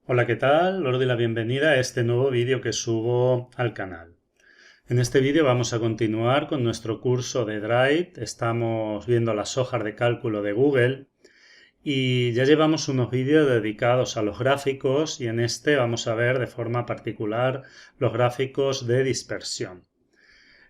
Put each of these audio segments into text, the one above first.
Hola, ¿qué tal? Os doy la bienvenida a este nuevo vídeo que subo al canal. En este vídeo vamos a continuar con nuestro curso de Drive. Estamos viendo las hojas de cálculo de Google y ya llevamos unos vídeos dedicados a los gráficos y en este vamos a ver de forma particular los gráficos de dispersión.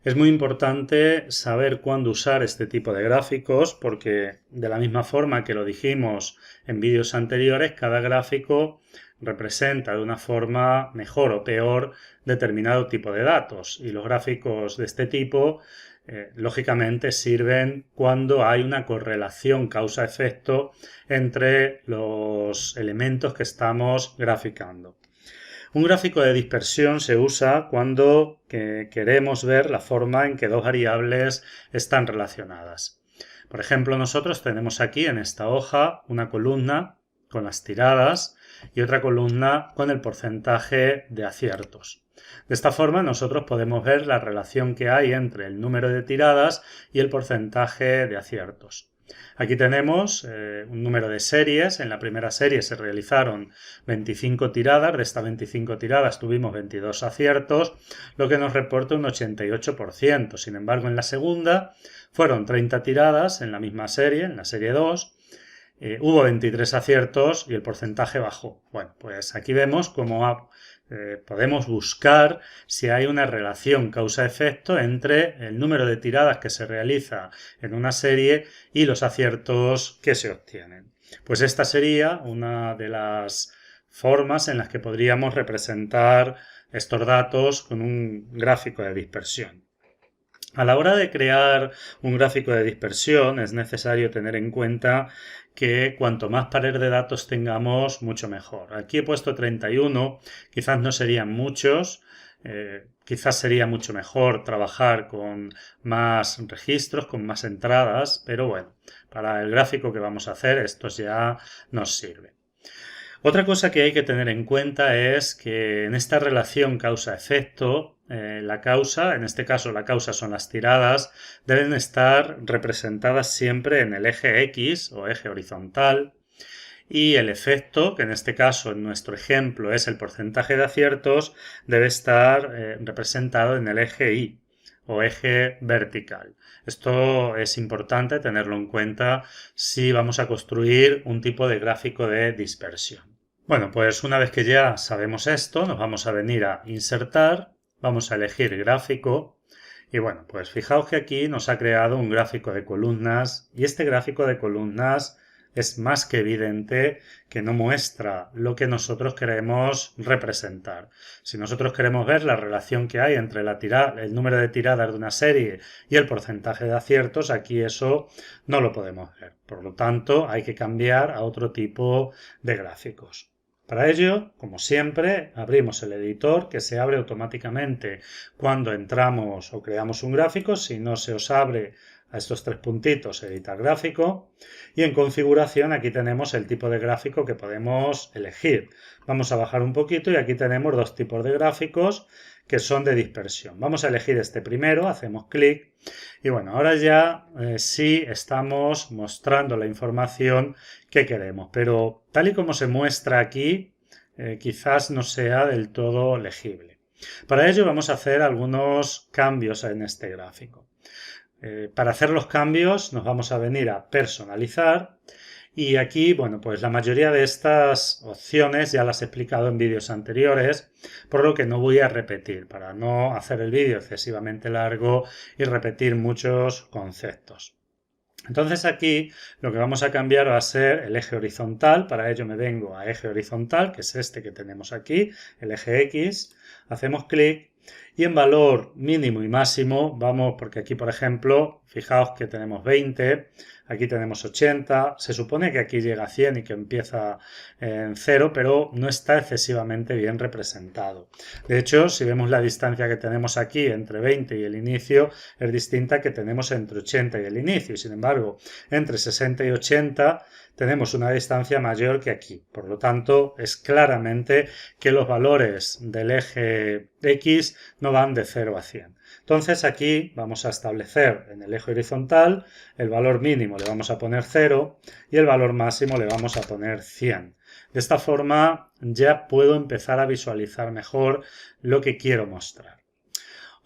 Es muy importante saber cuándo usar este tipo de gráficos porque de la misma forma que lo dijimos en vídeos anteriores, cada gráfico representa de una forma mejor o peor determinado tipo de datos y los gráficos de este tipo lógicamente sirven cuando hay una correlación causa-efecto entre los elementos que estamos graficando. Un gráfico de dispersión se usa cuando queremos ver la forma en que dos variables están relacionadas. Por ejemplo, nosotros tenemos aquí en esta hoja una columna con las tiradas y otra columna con el porcentaje de aciertos. De esta forma nosotros podemos ver la relación que hay entre el número de tiradas y el porcentaje de aciertos. Aquí tenemos un número de series. En la primera serie se realizaron 25 tiradas. De estas 25 tiradas tuvimos 22 aciertos, lo que nos reporta un 88%. Sin embargo, en la segunda fueron 30 tiradas en la misma serie, en la serie 2. Hubo 23 aciertos y el porcentaje bajó. Bueno, pues aquí vemos cómo podemos buscar si hay una relación causa-efecto entre el número de tiradas que se realiza en una serie y los aciertos que se obtienen. Pues esta sería una de las formas en las que podríamos representar estos datos con un gráfico de dispersión. A la hora de crear un gráfico de dispersión es necesario tener en cuenta que cuanto más pares de datos tengamos, mucho mejor. Aquí he puesto 31, quizás no serían muchos, quizás sería mucho mejor trabajar con más registros, con más entradas, pero bueno, para el gráfico que vamos a hacer esto ya nos sirve. Otra cosa que hay que tener en cuenta es que en esta relación causa-efecto, la causa, en este caso la causa son las tiradas, deben estar representadas siempre en el eje X o eje horizontal y el efecto, que en este caso en nuestro ejemplo es el porcentaje de aciertos, debe estar representado en el eje Y o eje vertical. Esto es importante tenerlo en cuenta si vamos a construir un tipo de gráfico de dispersión. Bueno, pues una vez que ya sabemos esto, nos vamos a venir a insertar, vamos a elegir gráfico y bueno, pues fijaos que aquí nos ha creado un gráfico de columnas y este gráfico de columnas es más que evidente que no muestra lo que nosotros queremos representar. Si nosotros queremos ver la relación que hay entre el número de tiradas de una serie y el porcentaje de aciertos, aquí eso no lo podemos ver. Por lo tanto, hay que cambiar a otro tipo de gráficos. Para ello, como siempre, abrimos el editor que se abre automáticamente cuando entramos o creamos un gráfico. Si no se os abre a estos tres puntitos, editar gráfico. Y en configuración aquí tenemos el tipo de gráfico que podemos elegir. Vamos a bajar un poquito y aquí tenemos dos tipos de gráficos que son de dispersión. Vamos a elegir este primero, hacemos clic y bueno, ahora ya sí estamos mostrando la información que queremos, pero tal y como se muestra aquí, quizás no sea del todo legible. Para ello vamos a hacer algunos cambios en este gráfico. Para hacer los cambios nos vamos a venir a personalizar y aquí, bueno, pues la mayoría de estas opciones ya las he explicado en vídeos anteriores, por lo que no voy a repetir, para no hacer el vídeo excesivamente largo y repetir muchos conceptos. Entonces aquí lo que vamos a cambiar va a ser el eje horizontal. Para ello me vengo a eje horizontal, que es este que tenemos aquí, el eje X. Hacemos clic y en valor mínimo y máximo vamos, porque aquí por ejemplo, fijaos que tenemos 20, aquí tenemos 80, se supone que aquí llega a 100 y que empieza en 0, pero no está excesivamente bien representado. De hecho, si vemos la distancia que tenemos aquí entre 20 y el inicio, es distinta que tenemos entre 80 y el inicio. Y sin embargo, entre 60 y 80 tenemos una distancia mayor que aquí. Por lo tanto, es claramente que los valores del eje X no van de 0 a 100. Entonces aquí vamos a establecer en el eje horizontal el valor mínimo le vamos a poner 0 y el valor máximo le vamos a poner 100. De esta forma ya puedo empezar a visualizar mejor lo que quiero mostrar.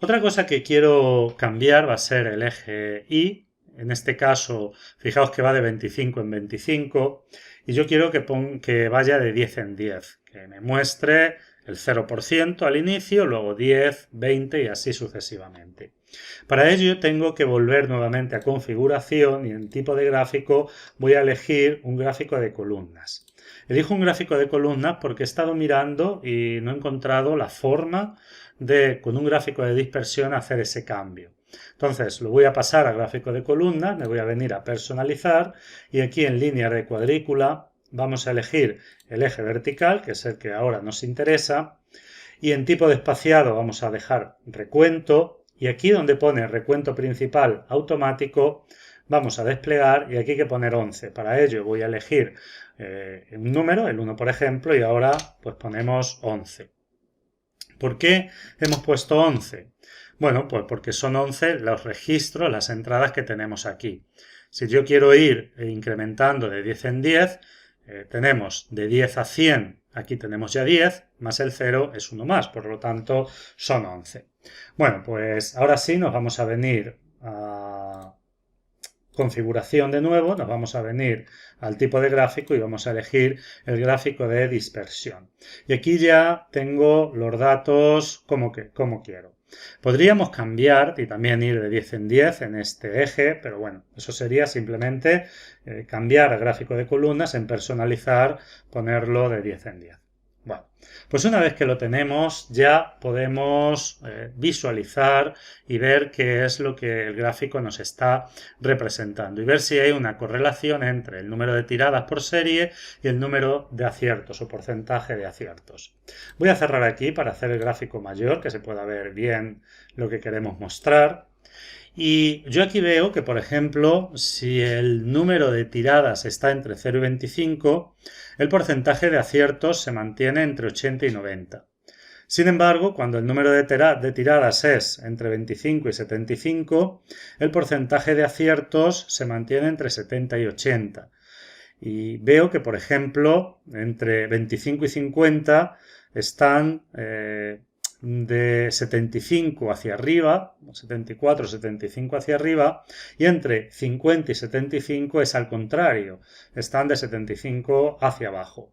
Otra cosa que quiero cambiar va a ser el eje Y. En este caso, fijaos que va de 25 en 25 y yo quiero que vaya de 10 en 10, que me muestre el 0% al inicio, luego 10, 20 y así sucesivamente. Para ello tengo que volver nuevamente a configuración y en tipo de gráfico voy a elegir un gráfico de columnas. Elijo un gráfico de columnas porque he estado mirando y no he encontrado la forma de, con un gráfico de dispersión, hacer ese cambio. Entonces lo voy a pasar a gráfico de columnas, me voy a venir a personalizar y aquí en línea de cuadrícula vamos a elegir el eje vertical, que es el que ahora nos interesa, y en tipo de espaciado vamos a dejar recuento y aquí donde pone recuento principal automático vamos a desplegar y aquí hay que poner 11. Para ello voy a elegir un número, el 1 por ejemplo, y ahora pues ponemos 11. ¿Por qué hemos puesto 11? Bueno, pues porque son 11 los registros, las entradas que tenemos aquí. Si yo quiero ir incrementando de 10 en 10, tenemos de 10 a 100, aquí tenemos ya 10, más el 0 es 1 más, por lo tanto son 11. Bueno, pues ahora sí nos vamos a venir a configuración de nuevo, nos vamos a venir al tipo de gráfico y vamos a elegir el gráfico de dispersión. Y aquí ya tengo los datos como quiero. Podríamos cambiar y también ir de 10 en 10 en este eje, pero bueno, eso sería simplemente cambiar a gráfico de columnas, en personalizar, ponerlo de 10 en 10. Bueno, pues una vez que lo tenemos ya podemos visualizar y ver qué es lo que el gráfico nos está representando y ver si hay una correlación entre el número de tiradas por serie y el número de aciertos o porcentaje de aciertos. Voy a cerrar aquí para hacer el gráfico mayor, que se pueda ver bien lo que queremos mostrar. Y yo aquí veo que, por ejemplo, si el número de tiradas está entre 0 y 25, el porcentaje de aciertos se mantiene entre 80 y 90. Sin embargo, cuando el número de tiradas es entre 25 y 75, el porcentaje de aciertos se mantiene entre 70 y 80. Y veo que, por ejemplo, entre 25 y 50 están de 75 hacia arriba, 74, 75 hacia arriba, y entre 50 y 75 es al contrario, están de 75 hacia abajo.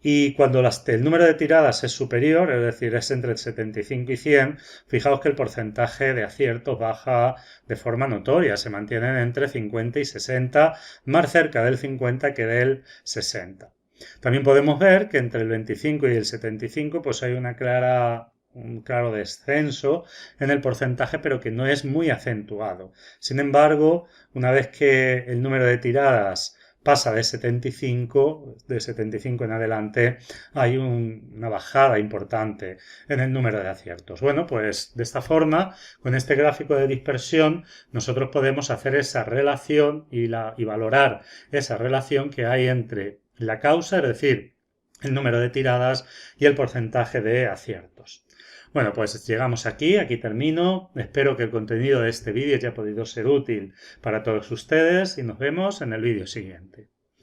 Y cuando el número de tiradas es superior, es decir, es entre 75 y 100, fijaos que el porcentaje de aciertos baja de forma notoria, se mantienen entre 50 y 60, más cerca del 50 que del 60. También podemos ver que entre el 25 y el 75 pues hay un claro descenso en el porcentaje, pero que no es muy acentuado. Sin embargo, una vez que el número de tiradas pasa de 75 en adelante, hay una bajada importante en el número de aciertos. Bueno, pues de esta forma, con este gráfico de dispersión, nosotros podemos hacer esa relación y valorar esa relación que hay entre la causa, es decir, el número de tiradas y el porcentaje de aciertos. Bueno, pues llegamos aquí termino. Espero que el contenido de este vídeo haya podido ser útil para todos ustedes y nos vemos en el vídeo siguiente.